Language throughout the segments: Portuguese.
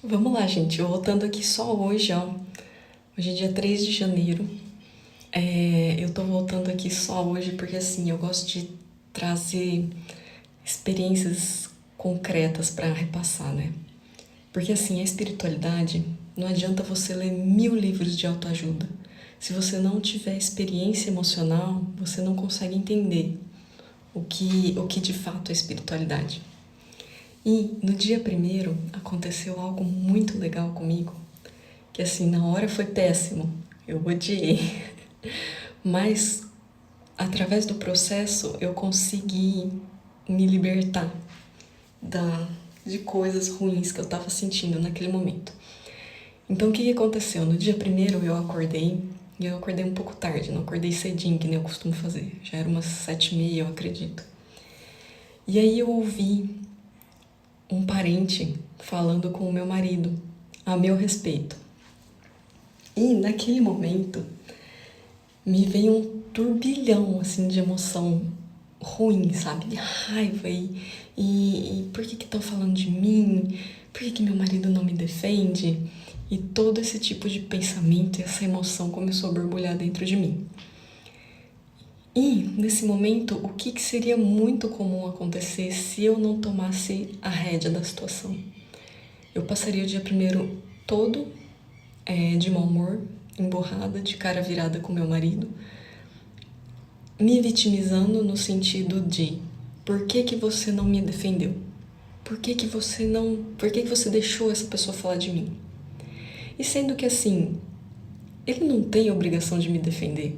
Vamos lá, gente. Voltando aqui só hoje, ó. Hoje é dia 3 de janeiro. Eu tô voltando aqui só hoje porque, assim, eu gosto de trazer experiências concretas pra repassar, né? Porque, assim, a espiritualidade, não adianta você ler 1000 livros de autoajuda. Se você não tiver experiência emocional, você não consegue entender o que de fato é espiritualidade. E no dia primeiro aconteceu algo muito legal comigo, que assim, na hora foi péssimo, eu odiei, mas através do processo eu consegui me libertar de coisas ruins que eu estava sentindo naquele momento. Então o que aconteceu? No dia primeiro eu acordei, e eu acordei um pouco tarde, não acordei cedinho, que nem eu costumo fazer, já era umas 7h30, eu acredito. E aí eu ouvi um parente falando com o meu marido a meu respeito. E naquele momento me veio um turbilhão assim de emoção ruim, sabe? De raiva e por que estão falando de mim? Por que meu marido não me defende? E todo esse tipo de pensamento e essa emoção começou a borbulhar dentro de mim. E nesse momento, o que seria muito comum acontecer se eu não tomasse a rédea da situação? Eu passaria o dia primeiro todo de mau humor, emburrada, de cara virada com meu marido, me vitimizando no sentido de por que você não me defendeu? Por que você deixou essa pessoa falar de mim? E sendo que assim, ele não tem a obrigação de me defender.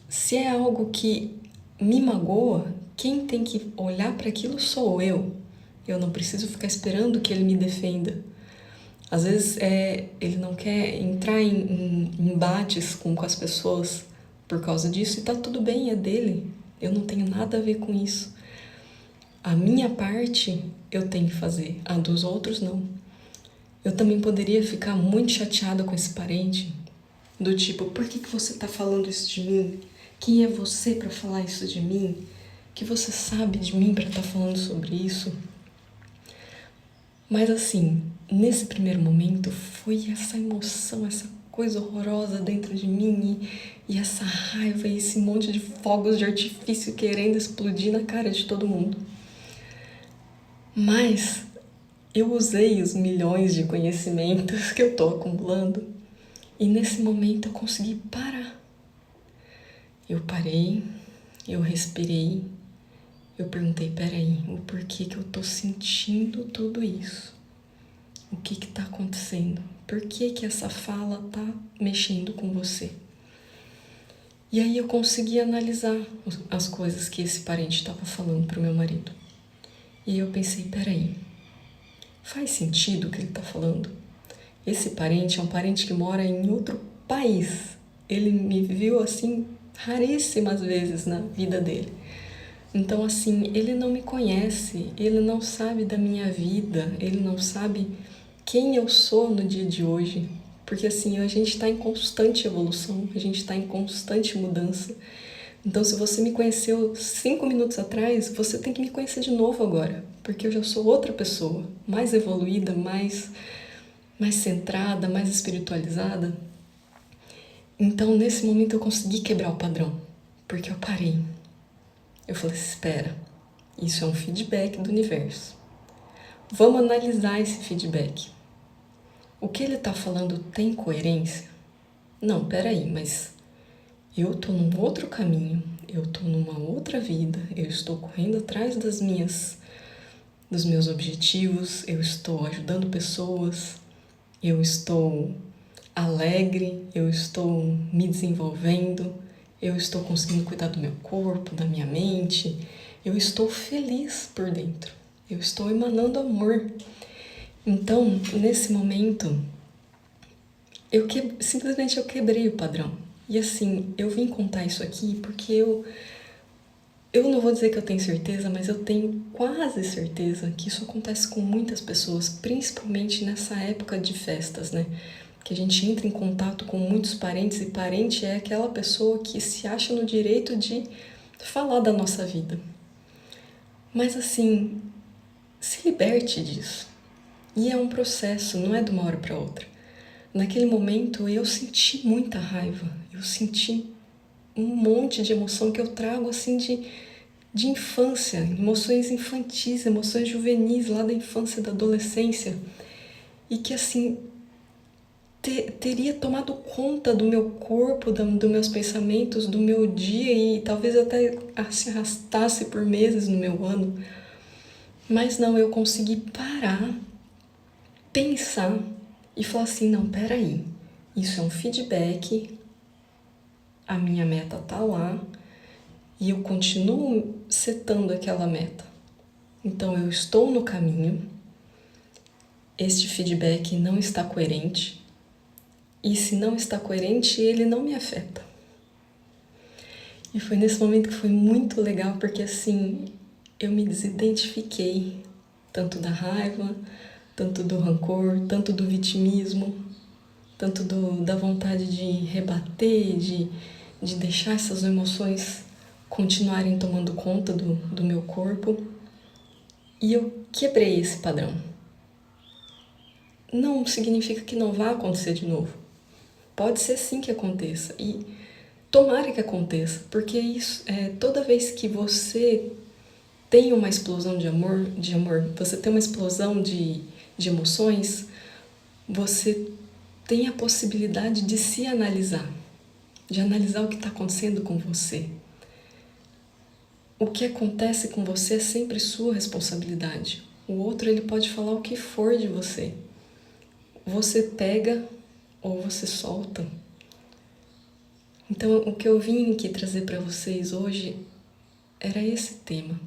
Se é algo que me magoa, quem tem que olhar para aquilo sou eu. Eu não preciso ficar esperando que ele me defenda. Às vezes ele não quer entrar em embates com as pessoas por causa disso e tá tudo bem, é dele. Eu não tenho nada a ver com isso. A minha parte eu tenho que fazer, a dos outros não. Eu também poderia ficar muito chateada com esse parente, do tipo, por que você tá falando isso de mim? Quem é você para falar isso de mim? O que você sabe de mim para estar falando sobre isso? Mas assim, nesse primeiro momento foi essa emoção, essa coisa horrorosa dentro de mim e essa raiva e esse monte de fogos de artifício querendo explodir na cara de todo mundo. Mas eu usei os milhões de conhecimentos que eu tô acumulando e nesse momento eu consegui parar. Eu parei, eu respirei, eu perguntei, peraí, o porquê que eu tô sentindo tudo isso? O que tá acontecendo? Por que essa fala tá mexendo com você? E aí eu consegui analisar as coisas que esse parente estava falando pro meu marido. E eu pensei, peraí, faz sentido o que ele tá falando? Esse parente é um parente que mora em outro país. Ele me viu assim raríssimas vezes na vida dele. Então, assim, ele não me conhece, ele não sabe da minha vida, ele não sabe quem eu sou no dia de hoje. Porque, assim, a gente está em constante evolução, a gente está em constante mudança. Então, se você me conheceu 5 minutos atrás, você tem que me conhecer de novo agora. Porque eu já sou outra pessoa, mais evoluída, mais centrada, mais espiritualizada. Então, nesse momento, eu consegui quebrar o padrão. Porque eu parei. Eu falei, espera, isso é um feedback do universo. Vamos analisar esse feedback. O que ele está falando tem coerência? Não, peraí, mas eu tô num outro caminho, eu tô numa outra vida, eu estou correndo atrás dos meus objetivos, eu estou ajudando pessoas, eu estou alegre, eu estou me desenvolvendo, eu estou conseguindo cuidar do meu corpo, da minha mente, eu estou feliz por dentro, eu estou emanando amor. Então, nesse momento, simplesmente eu quebrei o padrão. E assim, eu vim contar isso aqui porque eu não vou dizer que eu tenho certeza, mas eu tenho quase certeza que isso acontece com muitas pessoas, principalmente nessa época de festas, né? Que a gente entra em contato com muitos parentes e parente é aquela pessoa que se acha no direito de falar da nossa vida. Mas assim, se liberte disso. E é um processo, não é de uma hora para outra. Naquele momento eu senti muita raiva, eu senti um monte de emoção que eu trago assim de infância, emoções infantis, emoções juvenis lá da infância, da adolescência, e que assim teria tomado conta do meu corpo, dos meus pensamentos, do meu dia e talvez até se arrastasse por meses no meu ano. Mas não, eu consegui parar, pensar e falar assim, não, peraí, isso é um feedback, a minha meta tá lá e eu continuo setando aquela meta. Então eu estou no caminho, este feedback não está coerente e se não está coerente, ele não me afeta. E foi nesse momento que foi muito legal, porque assim, eu me desidentifiquei tanto da raiva, tanto do rancor, tanto do vitimismo, tanto da vontade de rebater, de deixar essas emoções continuarem tomando conta do meu corpo. E eu quebrei esse padrão. Não significa que não vá acontecer de novo. Pode ser sim que aconteça. E tomara que aconteça, porque isso toda vez que você tem uma explosão de amor, você tem uma explosão de emoções, você tem a possibilidade de se analisar, de analisar o que está acontecendo com você. O que acontece com você é sempre sua responsabilidade. O outro ele pode falar o que for de você. Você pega ou você solta. Então, o que eu vim aqui trazer para vocês hoje era esse tema.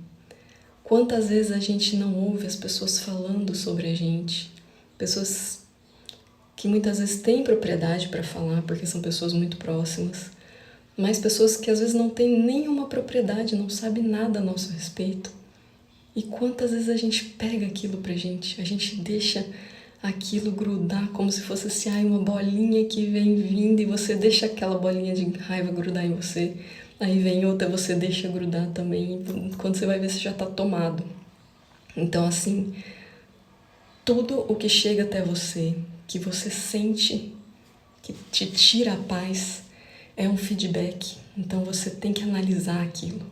Quantas vezes a gente não ouve as pessoas falando sobre a gente, pessoas que muitas vezes têm propriedade para falar, porque são pessoas muito próximas, mas pessoas que às vezes não têm nenhuma propriedade, não sabem nada a nosso respeito. E quantas vezes a gente pega aquilo pra gente, a gente deixa aquilo grudar como se fosse assim, uma bolinha que vem vindo e você deixa aquela bolinha de raiva grudar em você. Aí vem outra, você deixa grudar também, e quando você vai ver, você já tá tomado. Então, assim, tudo o que chega até você, que você sente, que te tira a paz, é um feedback. Então, você tem que analisar aquilo.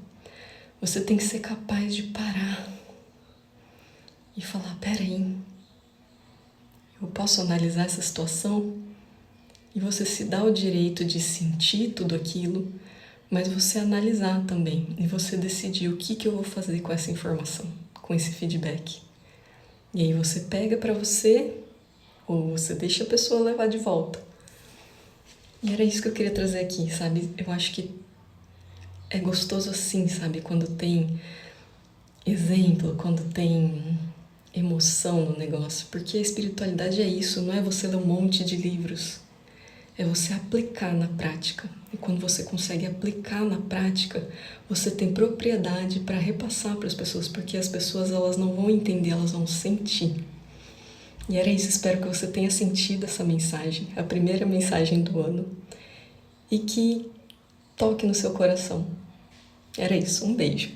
Você tem que ser capaz de parar e falar, peraí, eu posso analisar essa situação? E você se dá o direito de sentir tudo aquilo, mas você analisar também e você decidir o que eu vou fazer com essa informação, com esse feedback. E aí você pega pra você ou você deixa a pessoa levar de volta. E era isso que eu queria trazer aqui, sabe? Eu acho que é gostoso assim, sabe? Quando tem exemplo, quando tem emoção no negócio. Porque a espiritualidade é isso, não é você ler um monte de livros. É você aplicar na prática. E quando você consegue aplicar na prática, você tem propriedade para repassar para as pessoas, porque as pessoas elas não vão entender, elas vão sentir. E era isso, espero que você tenha sentido essa mensagem, a primeira mensagem do ano, e que toque no seu coração. Era isso, um beijo.